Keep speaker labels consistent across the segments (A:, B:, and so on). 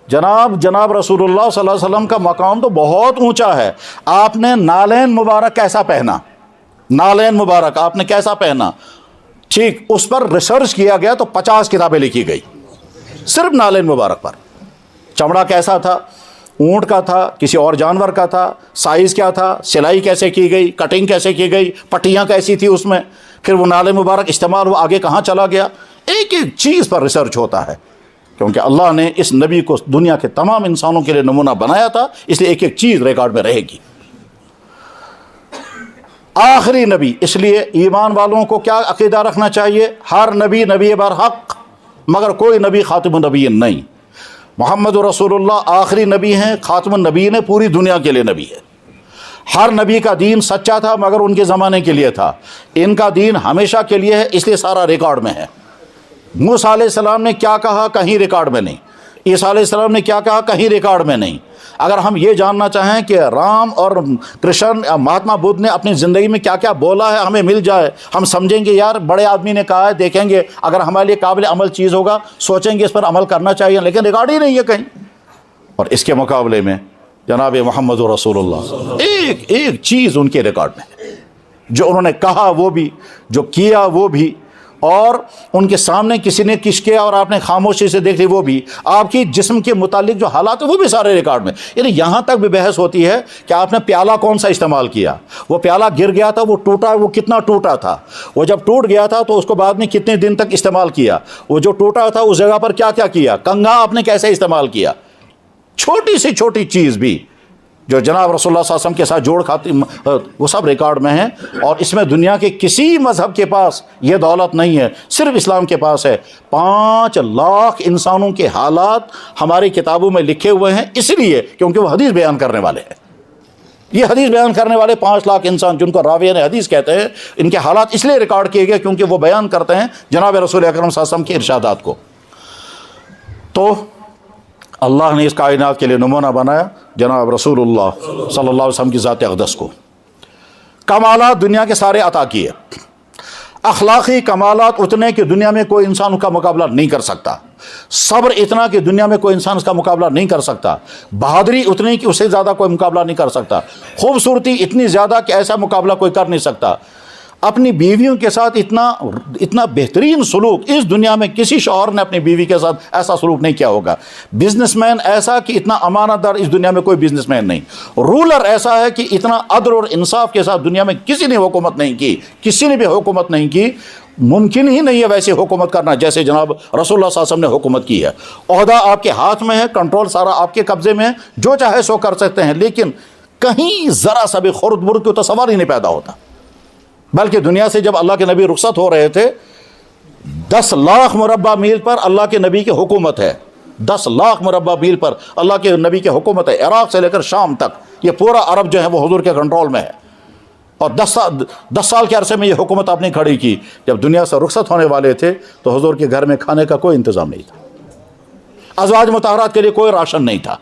A: جناب رسول اللہ صلی اللہ علیہ وسلم کا مقام تو بہت اونچا ہے. آپ نے نالین مبارک کیسا پہنا, نالین مبارک آپ نے کیسا پہنا, ٹھیک, اس پر ریسرچ کیا گیا تو 50 کتابیں لکھی گئی صرف نالین مبارک پر. چمڑا کیسا تھا, اونٹ کا تھا, کسی اور جانور کا تھا, سائز کیا تھا, سلائی کیسے کی گئی, کٹنگ کیسے کی گئی, پٹیاں کیسی تھی اس میں, پھر وہ نالین مبارک استعمال ہوا آگے کہاں چلا گیا. ایک ایک چیز پر ریسرچ ہوتا ہے, کیونکہ اللہ نے اس نبی کو دنیا کے تمام انسانوں کے لیے نمونہ بنایا تھا, اس لیے ایک ایک چیز ریکارڈ میں رہے گی. آخری نبی, اس لیے ایمان والوں کو کیا عقیدہ رکھنا چاہیے, ہر نبی نبی برحق, مگر کوئی نبی خاتم النبیین نہیں. محمد رسول اللہ آخری نبی ہیں, خاتم النبیین پوری دنیا کے لیے نبی ہے. ہر نبی کا دین سچا تھا مگر ان کے زمانے کے لیے تھا, ان کا دین ہمیشہ کے لیے ہے, اس لیے سارا ریکارڈ میں ہے. موسیٰ علیہ السلام نے کیا کہا کہیں ریکارڈ میں نہیں, عیسیٰ علیہ السلام نے کیا کہا کہیں ریکارڈ میں نہیں. اگر ہم یہ جاننا چاہیں کہ رام اور کرشن مہاتما بدھ نے اپنی زندگی میں کیا کیا بولا ہے, ہمیں مل جائے, ہم سمجھیں گے یار بڑے آدمی نے کہا ہے, دیکھیں گے اگر ہمارے لیے قابل عمل چیز ہوگا سوچیں گے اس پر عمل کرنا چاہیے, لیکن ریکارڈ ہی نہیں ہے کہیں. اور اس کے مقابلے میں جناب محمد رسول اللہ ایک ایک چیز ان کے ریکارڈ میں ہے, جو انہوں نے کہا وہ بھی, جو کیا وہ بھی, اور ان کے سامنے کسی نے کچھ کیا اور آپ نے خاموشی سے دیکھ لی وہ بھی, آپ کی جسم کے متعلق جو حالات ہیں وہ بھی سارے ریکارڈ میں. یعنی یہاں تک بھی بحث ہوتی ہے کہ آپ نے پیالہ کون سا استعمال کیا, وہ پیالہ گر گیا تھا, وہ ٹوٹا, وہ کتنا ٹوٹا تھا, وہ جب ٹوٹ گیا تھا تو اس کو بعد میں کتنے دن تک استعمال کیا, وہ جو ٹوٹا تھا اس جگہ پر کیا کیا کیا, کنگھا آپ نے کیسے استعمال کیا. چھوٹی سی چھوٹی چیز بھی جو جناب رسول اللہ صلی اللہ علیہ وسلم کے ساتھ جوڑ کھاتی وہ سب ریکارڈ میں ہیں. اور اس میں دنیا کے کسی مذہب کے پاس یہ دولت نہیں ہے, صرف اسلام کے پاس ہے. 5 لاکھ انسانوں کے حالات ہماری کتابوں میں لکھے ہوئے ہیں, اس لیے کیونکہ وہ حدیث بیان کرنے والے ہیں. یہ حدیث بیان کرنے والے 5 لاکھ انسان جن کو راویان حدیث کہتے ہیں, ان کے حالات اس لیے ریکارڈ کیے گئے کیونکہ وہ بیان کرتے ہیں جناب رسول اکرم صلی اللہ علیہ وسلم کے ارشادات کو. تو اللہ نے اس کائنات کے لیے نمونہ بنایا جناب رسول اللہ صلی اللہ علیہ وسلم کی ذات اقدس کو. کمالات دنیا کے سارے عطا کیے, اخلاقی کمالات اتنے کہ دنیا میں کوئی انسان ان کا مقابلہ نہیں کر سکتا, صبر اتنا کہ دنیا میں کوئی انسان اس کا مقابلہ نہیں کر سکتا, بہادری اتنی کہ اس سے زیادہ کوئی مقابلہ نہیں کر سکتا, خوبصورتی اتنی زیادہ کہ ایسا مقابلہ کوئی کر نہیں سکتا, اپنی بیویوں کے ساتھ اتنا بہترین سلوک اس دنیا میں کسی شوہر نے اپنی بیوی کے ساتھ ایسا سلوک نہیں کیا ہوگا. بزنس مین ایسا کہ اتنا امانت دار اس دنیا میں کوئی بزنس مین نہیں. رولر ایسا ہے کہ اتنا عدل اور انصاف کے ساتھ دنیا میں کسی نے حکومت نہیں کی, کسی نے بھی حکومت نہیں کی. ممکن ہی نہیں ہے ویسے حکومت کرنا جیسے جناب رسول اللہ صلی اللہ علیہ وسلم نے حکومت کی ہے. عہدہ آپ کے ہاتھ میں ہے, کنٹرول سارا آپ کے قبضے میں ہے, جو چاہے سو کر سکتے ہیں, لیکن کہیں ذرا سا بھی خرد برد کو تصور ہی نہیں پیدا ہوتا. بلکہ دنیا سے جب اللہ کے نبی رخصت ہو رہے تھے 10 لاکھ مربع میل پر اللہ کے نبی کی حکومت ہے, 10 لاکھ مربع میل پر اللہ کے نبی کی حکومت ہے, عراق سے لے کر شام تک یہ پورا عرب جو ہے وہ حضور کے کنٹرول میں ہے. اور 10 سال کے عرصے میں یہ حکومت آپ نے کھڑی کی. جب دنیا سے رخصت ہونے والے تھے تو حضور کے گھر میں کھانے کا کوئی انتظام نہیں تھا, ازواج مطہرات کے لیے کوئی راشن نہیں تھا,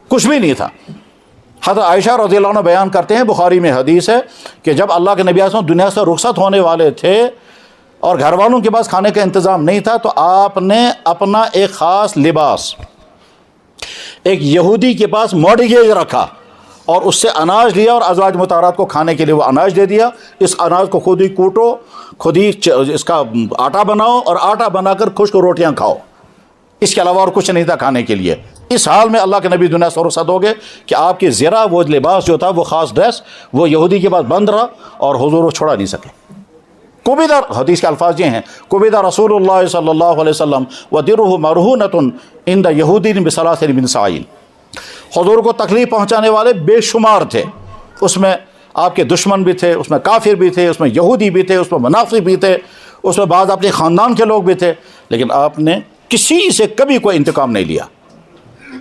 A: کچھ بھی نہیں تھا. حضرت عائشہ رضی اللہ عنہ بیان کرتے ہیں, بخاری میں حدیث ہے کہ جب اللہ کے نبی صلی اللہ علیہ وسلم دنیا سے رخصت ہونے والے تھے اور گھر والوں کے پاس کھانے کا انتظام نہیں تھا, تو آپ نے اپنا ایک خاص لباس ایک یہودی کے پاس مارٹگیج رکھا اور اس سے اناج لیا اور ازواج مطہرات کو کھانے کے لیے وہ اناج دے دیا. اس اناج کو خود ہی کوٹو, خود ہی اس کا آٹا بناؤ اور آٹا بنا کر خشک روٹیاں کھاؤ, اس کے علاوہ اور کچھ نہیں تھا کھانے کے لیے. اس حال میں اللہ کے نبی دنیا سے رخصت ہو گئے کہ آپ کی زرہ وہ لباس جو تھا, وہ خاص ڈریس, وہ یہودی کے پاس بند رہا اور حضور وہ چھوڑا نہیں سکے. قبض, حدیث کے الفاظ یہ ہیں, قبض رسول اللہ صلی اللہ علیہ وسلم ودرہ مرہونۃ عند یہودی بثلاث من سعین. حضور کو تکلیف پہنچانے والے بے شمار تھے, اس میں آپ کے دشمن بھی تھے, اس میں کافر بھی تھے, اس میں یہودی بھی تھے, اس میں منافق بھی تھے, اس میں بعض اپنے خاندان کے لوگ بھی تھے, لیکن آپ نے کسی سے کبھی کوئی انتقام نہیں لیا.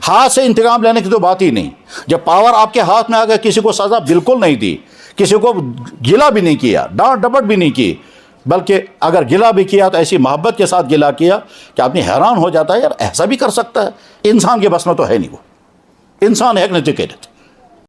A: ہاتھ سے انتقام لینے کی تو بات ہی نہیں. جب پاور آپ کے ہاتھ میں آ گیا کسی کو سزا بالکل نہیں دی, کسی کو گلا بھی نہیں کیا, ڈانٹ ڈپٹ بھی نہیں کی, بلکہ اگر گلا بھی کیا تو ایسی محبت کے ساتھ گلا کیا کہ آدمی حیران ہو جاتا ہے, یار ایسا بھی کر سکتا ہے, انسان کے بس میں تو ہے نہیں, وہ انسان ہے ایک نتیجے.